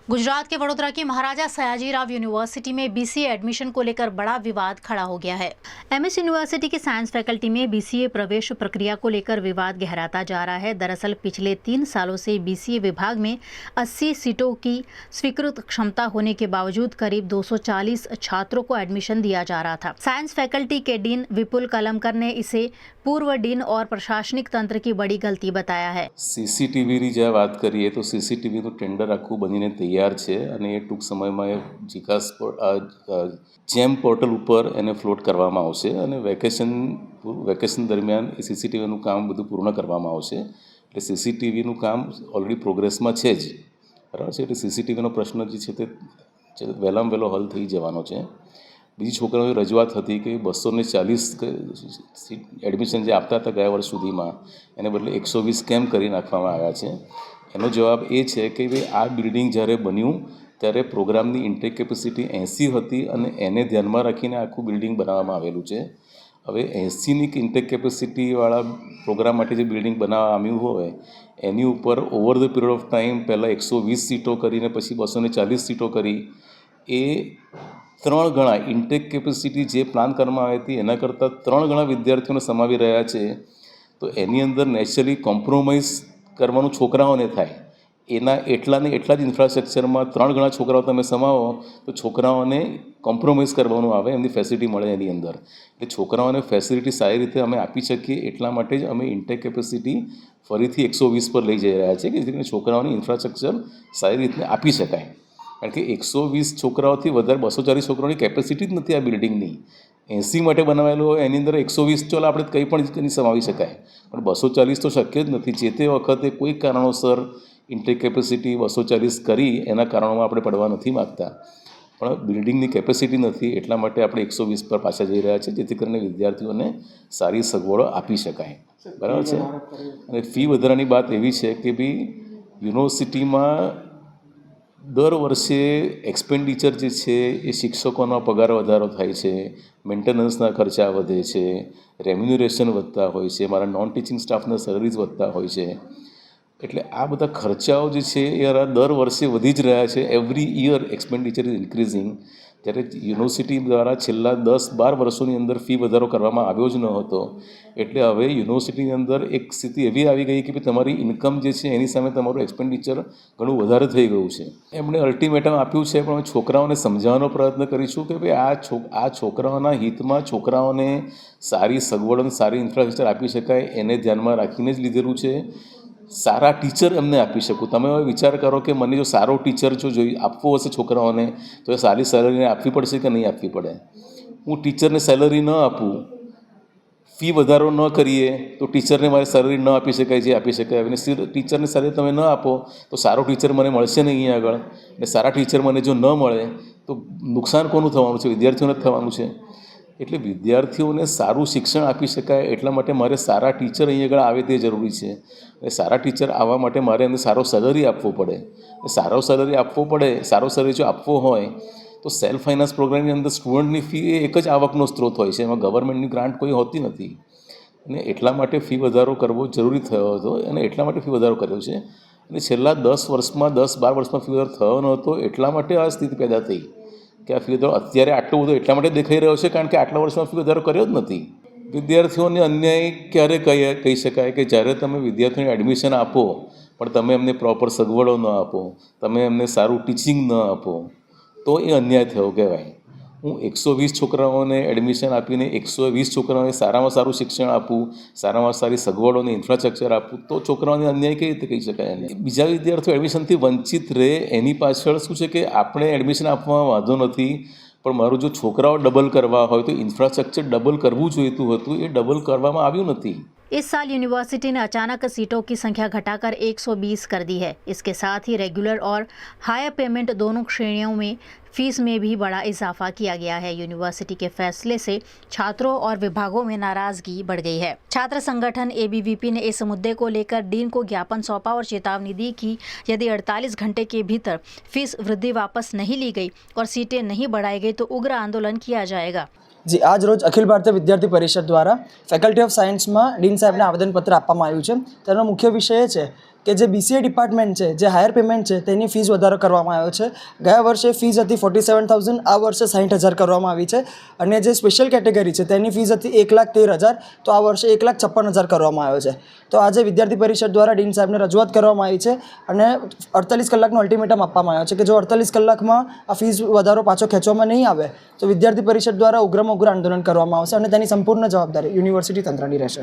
गुजरात के वडोदरा की महाराजा सयाजीराव यूनिवर्सिटी में बीसीए एडमिशन को लेकर बड़ा विवाद खड़ा हो गया है। एमएस यूनिवर्सिटी की साइंस फैकल्टी में बीसीए प्रवेश प्रक्रिया को लेकर विवाद गहराता जा रहा है। दरअसल पिछले 3 सालों से बीसीए विभाग में 80 सीटों की स्वीकृत क्षमता होने के बावजूद करीब 240 छात्रों को एडमिशन दिया जा रहा था। साइंस फैकल्टी के डीन विपुल कलमकर ने इसे पूर्व डीन और प्रशासनिक तंत्र की बड़ी गलती बताया है। સીસીટીવીની જે વાત કરીએ તો સીસીટીવીનું ટેન્ડર આખું બનીને તૈયાર છે અને એ ટૂંક સમયમાં એ જીકાસ જેમ પોર્ટલ ઉપર એને ફ્લોટ કરવામાં આવશે અને વેકેશન દરમિયાન એ સીસીટીવીનું કામ બધું પૂર્ણ કરવામાં આવશે. એટલે સીસીટીવીનું કામ ઓલરેડી પ્રોગ્રેસમાં છે જ, બરાબર છે. એટલે સીસીટીવીનો પ્રશ્ન જે છે તે વહેલામાં વહેલો હલ થઈ જવાનો છે. બીજી છોકરાઓની રજૂઆત હતી કે 240 એડમિશન જે આપતા હતા ગયા વર્ષ સુધીમાં એને બદલે 120 કેમ કરી નાખવામાં આવ્યા છે. એનો જવાબ એ છે કે ભાઈ આ બિલ્ડિંગ જ્યારે બન્યું ત્યારે પ્રોગ્રામની ઇન્ટેક કેપેસિટી 80 હતી અને એને ધ્યાનમાં રાખીને આખું બિલ્ડિંગ બનાવવામાં આવેલું છે. હવે 80ની ઇન્ટેક કેપેસિટીવાળા પ્રોગ્રામ માટે જે બિલ્ડિંગ બનાવવામાં આવ્યું હોય એની ઉપર over the period of time પહેલાં 120 સીટો કરીને પછી 240 સીટો કરી એ 3 ગણા ઇન્ટેક કેપેસિટી જે પ્લાન કરવામાં આવી હતી એના કરતાં 3 ગણા વિદ્યાર્થીઓને સમાવી રહ્યા છે. તો એની અંદર નેચરલી કોમ્પ્રોમાઇઝ કરવાનું છોકરાઓને થાય. એના એટલાને એટલા જ ઇન્ફ્રાસ્ટ્રક્ચરમાં 3 ગણા છોકરાઓ તમે સમાવો તો છોકરાઓને કોમ્પ્રોમાઇઝ કરવાનું આવે, એમની ફેસિલિટી મળે એની અંદર. એટલે છોકરાઓને ફેસિલિટી સારી રીતે અમે આપી શકીએ એટલા માટે જ અમે ઇન્ટેક કેપેસિટી ફરીથી 120 પર લઈ જઈ રહ્યા છીએ કે જેથી કરીને છોકરાઓની ઇન્ફ્રાસ્ટ્રક્ચર સારી રીતે આપી શકાય. કારણ કે 120 છોકરાઓથી વધારે 240 છોકરાઓની કેપેસિટી જ નથી આ બિલ્ડિંગની. 80 માટે બનાવેલું હોય એની અંદર 120 ચાલો આપણે કંઈ પણ સમાવી શકાય, પણ 240 તો શક્ય જ નથી. જે તે વખતે કોઈ કારણોસર ઇન્ટેક કેપેસિટી 240 કરી એના કારણોમાં આપણે પડવા નથી માગતા, પણ બિલ્ડિંગની કેપેસિટી નથી એટલા માટે આપણે 120 પર પાછા જઈ રહ્યા છીએ જેથી કરીને વિદ્યાર્થીઓને સારી સગવડો આપી શકાય. બરાબર છે. અને ફી વધારાની વાત એવી છે કે ભાઈ યુનિવર્સિટીમાં દર વર્ષે એક્સપેન્ડિચર જે છે એ શિક્ષકોનો પગાર વધારો થાય છે, મેન્ટેનન્સના ખર્ચા વધે છે, રેમ્યુનરેશન વધતા હોય છે, મારા નોન ટીચિંગ સ્ટાફના સેલરીઝ વધતા હોય છે. એટલે આ બધા ખર્ચાઓ જે છે એ દર વર્ષે વધી જ રહ્યા છે. Every year expenditure is increasing. જ્યારે યુનિવર્સિટી દ્વારા છેલ્લા 10-12 વર્ષોની અંદર ફી વધારો કરવામાં આવ્યો જ ન હતો. એટલે હવે યુનિવર્સિટીની અંદર એક સ્થિતિ એવી આવી ગઈ કે ભાઈ તમારી ઇન્કમ જે છે એની સામે તમારું એક્સપેન્ડિચર ઘણું વધારે થઈ ગયું છે. એમણે અલ્ટિમેટમ આપ્યું છે પણ અમે છોકરાઓને સમજાવવાનો પ્રયત્ન કરીશું કે ભાઈ આ છોકરાઓના હિતમાં છોકરાઓને સારી સગવડ અને સારી ઇન્ફ્રાસ્ટ્રક્ચર આપી શકાય એને ધ્યાનમાં રાખીને જ લીધેલું છે. સારા ટીચર એમને આપી શકું. તમે હવે વિચાર કરો કે મને જો સારો ટીચર જો આપવો હશે છોકરાઓને તો એ સારી સેલરીને આપવી પડશે કે નહીં આપવી પડે. હું ટીચરને સેલરી ન આપું, ફી વધારો ન કરીએ તો ટીચરને મારે સેલરી ન આપી શકાય જે આપી શકાય. અને ટીચરને સેલરી તમે ન આપો તો સારો ટીચર મને મળશે નહીં અહીં આગળ. અને સારા ટીચર મને જો ન મળે તો નુકસાન કોનું થવાનું છે? વિદ્યાર્થીઓને જ થવાનું છે. એટલે વિદ્યાર્થીઓને સારું શિક્ષણ આપી શકાય એટલા માટે મારે સારા ટીચર અહીં આગળ આવે તે જરૂરી છે. અને સારા ટીચર આવવા માટે મારે એમને સારો સેલરી આપવો પડે. સારો સેલરી આપવો પડે, સારો સેલરી જો આપવો હોય તો સેલ્ફ ફાઇનાન્સ પ્રોગ્રામની અંદર સ્ટુડન્ટની ફી એ એક જ આવકનો સ્ત્રોત હોય છે, એમાં ગવર્મેન્ટની ગ્રાન્ટ કોઈ હોતી નથી. અને એટલા માટે ફી વધારો કરવો જરૂરી થયો હતો અને એટલા માટે ફી વધારો કર્યો છે. અને છેલ્લા 10 વર્ષમાં 10-12 વર્ષમાં ફી વધારો થયો નહોતો એટલા માટે આ સ્થિતિ પેદા થઈ કે આ ફી વધારો અત્યારે આટલો બધો એટલા માટે દેખાઈ રહ્યો છે કારણ કે આટલા વર્ષમાં ફી વધારો કર્યો જ નથી. વિદ્યાર્થીઓને અન્યાય ક્યારે કહી શકાય કે જ્યારે તમે વિદ્યાર્થીઓને એડમિશન આપો પણ તમે એમને પ્રોપર સગવડો ન આપો, તમે એમને સારું ટીચિંગ ન આપો તો એ અન્યાય થયો કહેવાય. હું 120 છોકરાઓને એડમિશન આપીને 120 છોકરાઓને સારામાં સારું શિક્ષણ આપું, સારામાં સારી સગવડોને ઇન્ફ્રાસ્ટ્રક્ચર આપું તો છોકરાઓને અન્યાય કઈ રીતે કહી શકાય? એને બીજા વિદ્યાર્થીઓ એડમિશનથી વંચિત રહે એની પાછળ શું છે કે આપણે એડમિશન આપવામાં વાંધો નથી, પણ મારું જો છોકરાઓ ડબલ કરવા હોય તો ઇન્ફ્રાસ્ટ્રક્ચર ડબલ કરવું જોઈતું હતું, એ डबल કરવામાં આવ્યું નથી. इस साल यूनिवर्सिटी ने अचानक सीटों की संख्या घटाकर 120 कर दी है। इसके साथ ही रेगुलर और हायर पेमेंट दोनों श्रेणियों में फीस में भी बड़ा इजाफा किया गया है। यूनिवर्सिटी के फैसले से छात्रों और विभागों में नाराजगी बढ़ गई है। छात्र संगठन एबीवीपी ने इस मुद्दे को लेकर डीन को ज्ञापन सौंपा और चेतावनी दी कि यदि 48 घंटे के भीतर फीस वृद्धि वापस नहीं ली गई और सीटें नहीं बढ़ाई गई तो उग्र आंदोलन किया जाएगा। जी, आज रोज अखिल भारतीय विद्यार्थी परिषद द्वारा ફેકલ્ટી ઓફ સાયન્સમાં ડીન સાહેબને આવેદનપત્ર આપવામાં આવ્યું છે. તેનો મુખ્ય વિષય એ છે કે જે BCA ડિપાર્ટમેન્ટ છે, જે હાયર પેમેન્ટ છે, તેની ફીસ વધારો કરવામાં આવ્યો છે. ગયા વર્ષે ફીસ હતી 47,000, આ વર્ષે 60,000 કરવામાં આવી છે. અને જે સ્પેશિયલ કેટેગરી છે તેની ફીસ હતી 1,13,000, તો આ વર્ષે 1,56,000 કરવામાં આવ્યો છે. તો આજે વિદ્યાર્થી પરિષદ દ્વારા ડીન સાહેબને રજૂઆત કરવામાં આવી છે અને 48 કલાકનો અલ્ટિમેટમ આપવામાં આવ્યો છે કે જો 48 કલાકમાં આ ફીસ વધારો પાછો ખેંચવામાં નહીં આવે તો વિદ્યાર્થી પરિષદ દ્વારા ઉગ્રમાં ઉગ્ર આંદોલન કરવામાં આવશે અને તેની સંપૂર્ણ જવાબદારી યુનિવર્સિટી તંત્રની રહેશે.